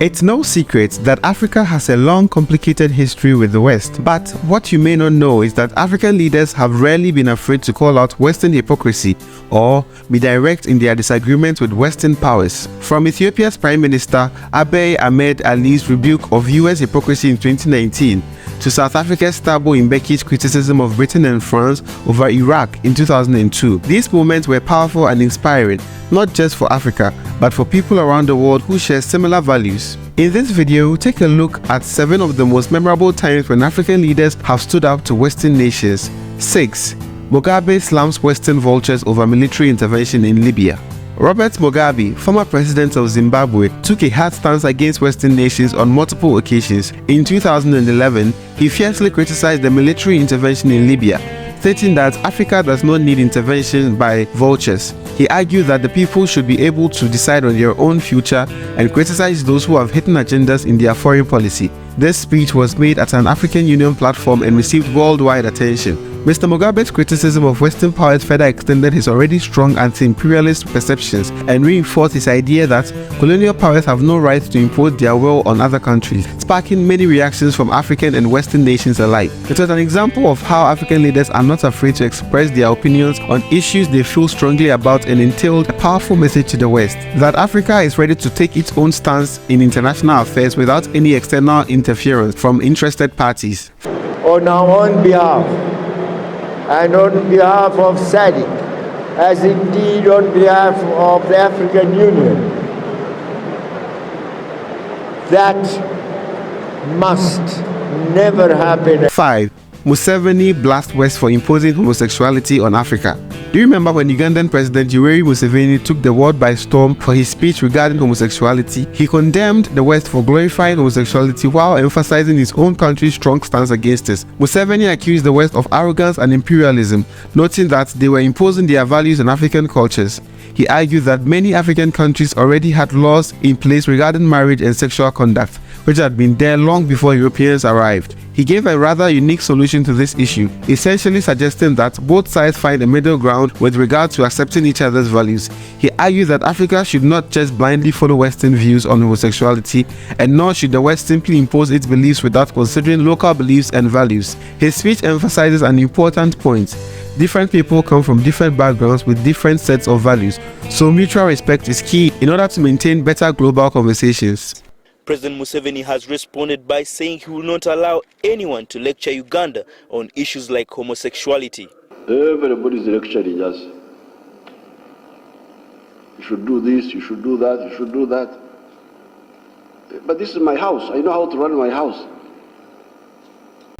It's no secret that Africa has a long, complicated history with the West, but what you may not know is that African leaders have rarely been afraid to call out Western hypocrisy or be direct in their disagreement with Western powers. From Ethiopia's Prime Minister Abiy Ahmed Ali's rebuke of US hypocrisy in 2019, to South Africa's Thabo Mbeki's criticism of Britain and France over Iraq in 2002. These moments were powerful and inspiring, not just for Africa, but for people around the world who share similar values. In this video, take a look at 7 of the most memorable times when African leaders have stood up to Western nations. 6. Mugabe slams Western vultures over military intervention in Libya. Robert Mugabe, former president of Zimbabwe, took a hard stance against Western nations on multiple occasions. In 2011, he fiercely criticized the military intervention in Libya, stating that Africa does not need intervention by vultures. He argued that the people should be able to decide on their own future and criticized those who have hidden agendas in their foreign policy. This speech was made at an African Union platform and received worldwide attention. Mr. Mugabe's criticism of Western powers further extended his already strong anti-imperialist perceptions and reinforced his idea that colonial powers have no right to impose their will on other countries, sparking many reactions from African and Western nations alike. It was an example of how African leaders are not afraid to express their opinions on issues they feel strongly about and entailed a powerful message to the West that Africa is ready to take its own stance in international affairs without any external interference from interested parties. On our own behalf, and on behalf of SADC, as indeed on behalf of the African Union, that must never happen. 5. Museveni Blasts West for imposing homosexuality on Africa. Do you remember when Ugandan President Yoweri Museveni took the world by storm for his speech regarding homosexuality? He condemned the West for glorifying homosexuality while emphasizing his own country's strong stance against it. Museveni accused the West of arrogance and imperialism, noting that they were imposing their values on African cultures. He argued that many African countries already had laws in place regarding marriage and sexual conduct, which had been there long before Europeans arrived. He gave a rather unique solution to this issue, essentially suggesting that both sides find a middle ground with regard to accepting each other's values. He argued that Africa should not just blindly follow Western views on homosexuality, and nor should the West simply impose its beliefs without considering local beliefs and values. His speech emphasizes an important point. Different people come from different backgrounds with different sets of values, so mutual respect is key in order to maintain better global conversations. President Museveni has responded by saying he will not allow anyone to lecture Uganda on issues like homosexuality. Everybody's lecturing us. You should do this, you should do that, you should do that. But this is my house. I know how to run my house.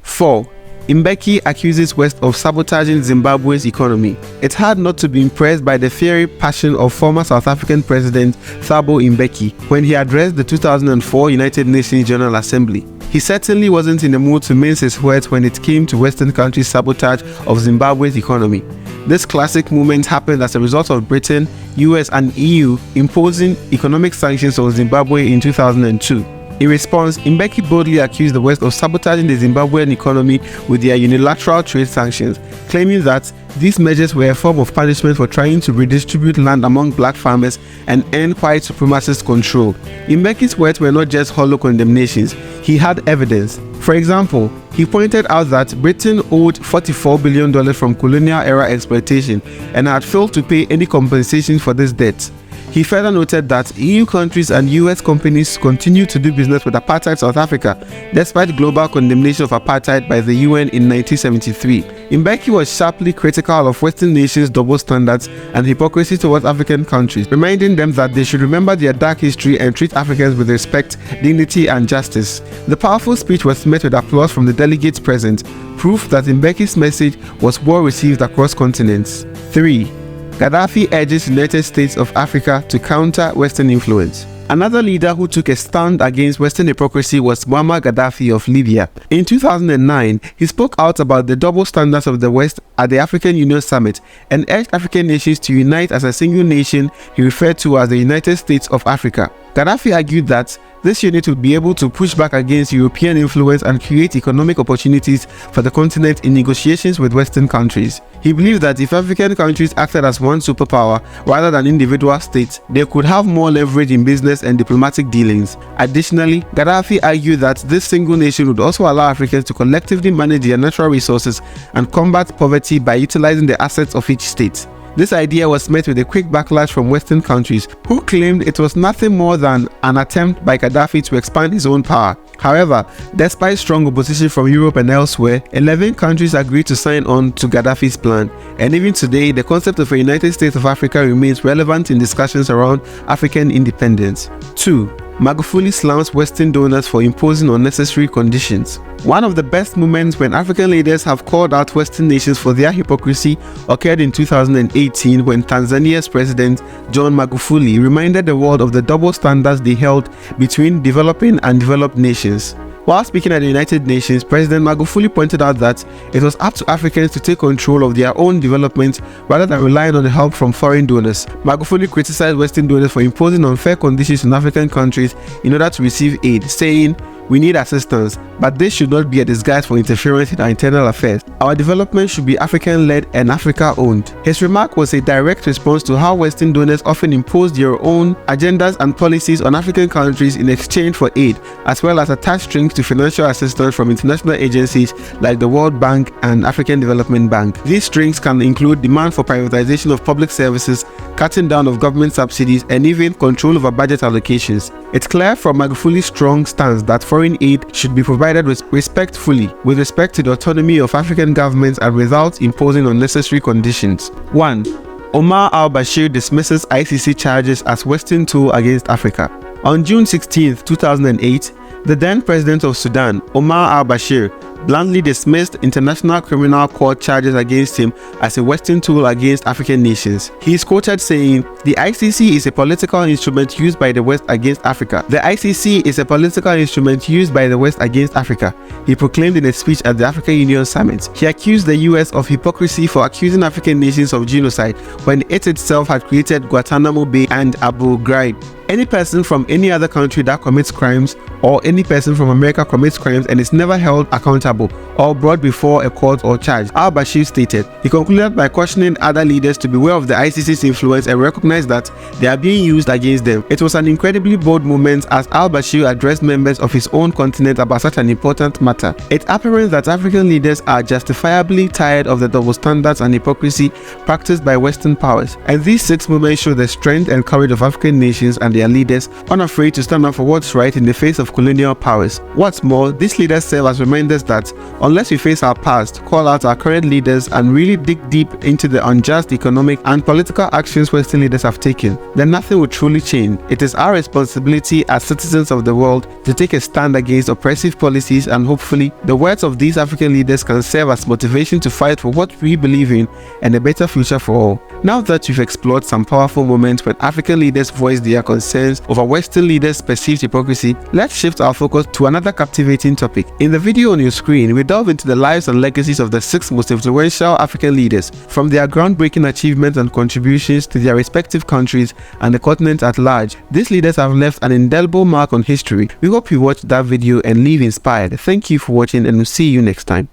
4. Mbeki accuses West of sabotaging Zimbabwe's economy. It's hard not to be impressed by the fiery passion of former South African President Thabo Mbeki when he addressed the 2004 United Nations General Assembly. He certainly wasn't in the mood to mince his words when it came to Western countries' sabotage of Zimbabwe's economy. This classic moment happened as a result of Britain, US and EU imposing economic sanctions on Zimbabwe in 2002. In response, Mbeki boldly accused the West of sabotaging the Zimbabwean economy with their unilateral trade sanctions, claiming that these measures were a form of punishment for trying to redistribute land among black farmers and end white supremacist control. Mbeki's words were not just hollow condemnations, he had evidence. For example, he pointed out that Britain owed $44 billion from colonial-era exploitation and had failed to pay any compensation for this debt. He further noted that EU countries and US companies continue to do business with apartheid South Africa, despite global condemnation of apartheid by the UN in 1973. Mbeki was sharply critical of Western nations' double standards and hypocrisy towards African countries, reminding them that they should remember their dark history and treat Africans with respect, dignity and justice. The powerful speech was met with applause from the delegates present, proof that Mbeki's message was well received across continents. 3. Gaddafi urges United States of Africa to counter Western influence. Another leader who took a stand against Western hypocrisy was Muammar Gaddafi of Libya. In 2009, he spoke out about the double standards of the West at the African Union Summit and urged African nations to unite as a single nation he referred to as the United States of Africa. Gaddafi argued that this unit would be able to push back against European influence and create economic opportunities for the continent in negotiations with Western countries. He believed that if African countries acted as one superpower rather than individual states, they could have more leverage in business and diplomatic dealings. Additionally, Gaddafi argued that this single nation would also allow Africans to collectively manage their natural resources and combat poverty by utilizing the assets of each state. This idea was met with a quick backlash from Western countries, who claimed it was nothing more than an attempt by Gaddafi to expand his own power. However, despite strong opposition from Europe and elsewhere, 11 countries agreed to sign on to Gaddafi's plan, and even today, the concept of a United States of Africa remains relevant in discussions around African independence. 2. Magufuli slams Western donors for imposing unnecessary conditions. One of the best moments when African leaders have called out Western nations for their hypocrisy occurred in 2018 when Tanzania's President John Magufuli reminded the world of the double standards they held between developing and developed nations. While speaking at the United Nations, President Magufuli pointed out that it was up to Africans to take control of their own development rather than relying on the help from foreign donors. Magufuli criticized Western donors for imposing unfair conditions on African countries in order to receive aid, saying, "We need assistance, but this should not be a disguise for interference in our internal affairs. Our development should be African-led and Africa-owned." His remark was a direct response to how Western donors often impose their own agendas and policies on African countries in exchange for aid, as well as attach strings to financial assistance from international agencies like the World Bank and African Development Bank. These strings can include demand for privatization of public services, cutting down of government subsidies, and even control over budget allocations. It's clear from Magufuli's strong stance that foreign aid should be provided respectfully, with respect to the autonomy of African governments and without imposing unnecessary conditions. 1. AlBashir dismisses ICC charges as Western tool against Africa. On June 16, 2008, the then president of Sudan, AlBashir, bluntly dismissed International Criminal Court charges against him as a Western tool against African nations. He is quoted saying, "The ICC is a political instrument used by the West against Africa. The ICC is a political instrument used by the West against Africa," he proclaimed in a speech at the African Union Summit. He accused the US of hypocrisy for accusing African nations of genocide when it itself had created Guantanamo Bay and Abu Ghraib. Any person from any other country that commits crimes, or any person from America commits crimes and is never held accountable or brought before a court or charged, AlBashir stated. He concluded by cautioning other leaders to beware of the ICC's influence and recognize that they are being used against them. It was an incredibly bold moment as AlBashir addressed members of his own continent about such an important matter. It's apparent that African leaders are justifiably tired of the double standards and hypocrisy practiced by Western powers, and these 6 moments show the strength and courage of African nations and their leaders, unafraid to stand up for what's right in the face of colonial powers. What's more, these leaders serve as reminders that unless we face our past, call out our current leaders, and really dig deep into the unjust economic and political actions Western leaders have taken, then nothing will truly change. It is our responsibility as citizens of the world to take a stand against oppressive policies, and hopefully the words of these African leaders can serve as motivation to fight for what we believe in and a better future for all. Now that we've explored some powerful moments when African leaders voiced their concerns over Western leaders' perceived hypocrisy, let's shift our focus to another captivating topic. In the video on your screen, we delve into the lives and legacies of the 6 most influential African leaders, from their groundbreaking achievements and contributions to their respective countries and the continent at large. These leaders have left an indelible mark on history. We hope you watched that video and leave inspired. Thank you for watching, and we'll see you next time.